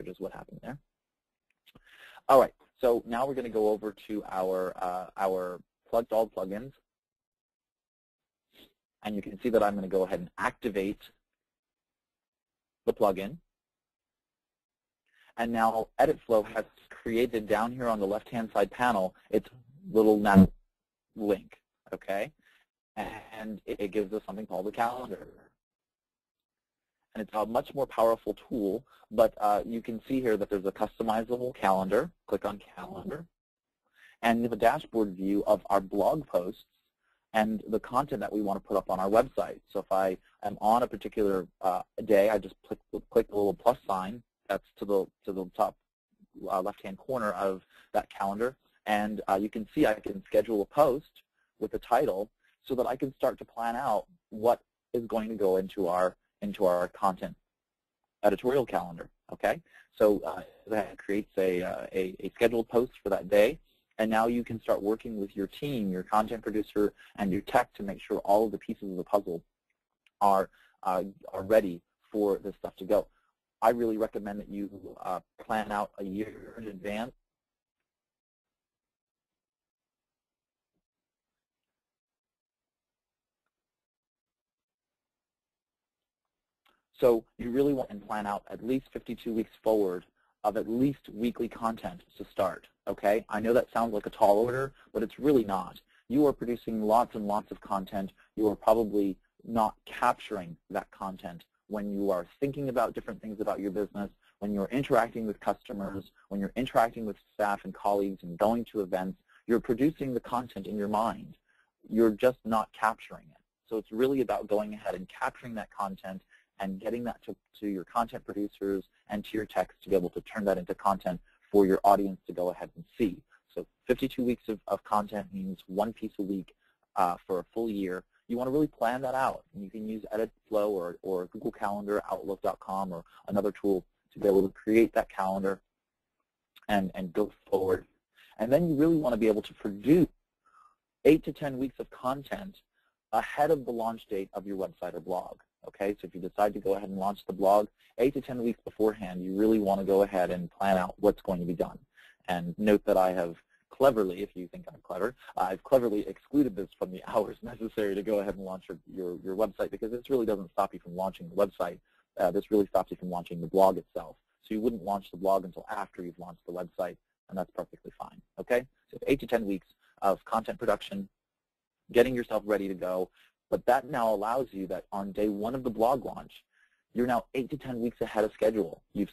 answered is what happened there. All right, so now we're going to go over to our installed plugins. And you can see that I'm going to go ahead and activate the plugin. And now EditFlow has created down here on the left-hand side panel its little nav link, okay? And it gives us something called a calendar. And it's a much more powerful tool, but you can see here that there's a customizable calendar. Click on Calendar. And we have a dashboard view of our blog posts and the content that we want to put up on our website. So if I am on a particular day, I just click the little plus sign that's to the top left-hand corner of that calendar, and you can see I can schedule a post with a title so that I can start to plan out what is going to go into our content editorial calendar. Okay, so that creates a scheduled post for that day. And now you can start working with your team, your content producer, and your tech to make sure all of the pieces of the puzzle are ready for this stuff to go. I really recommend that you plan out a year in advance. So you really want to plan out at least 52 weeks forward of at least weekly content to start, okay? I know that sounds like a tall order, but it's really not. You are producing lots and lots of content. You are probably not capturing that content when you are thinking about different things about your business, when you're interacting with customers, when you're interacting with staff and colleagues and going to events. You're producing the content in your mind. You're just not capturing it. So it's really about going ahead and capturing that content and getting that to your content producers and to your techs to be able to turn that into content for your audience to go ahead and see. So 52 weeks of content means one piece a week for a full year. You want to really plan that out. And you can use EditFlow or Google Calendar, Outlook.com, or another tool to be able to create that calendar and go forward. And then you really want to be able to produce 8 to 10 weeks of content ahead of the launch date of your website or blog. Okay, so if you decide to go ahead and launch the blog 8 to 10 weeks beforehand, you really want to go ahead and plan out what's going to be done. And note that I have cleverly, if you think I'm clever, I've cleverly excluded this from the hours necessary to go ahead and launch your website, because this really doesn't stop you from launching the website. This really stops you from launching the blog itself. So you wouldn't launch the blog until after you've launched the website, and that's perfectly fine. Okay, so 8 to 10 weeks of content production, getting yourself ready to go. But that now allows you that on day one of the blog launch, you're now 8 to 10 weeks ahead of schedule. You've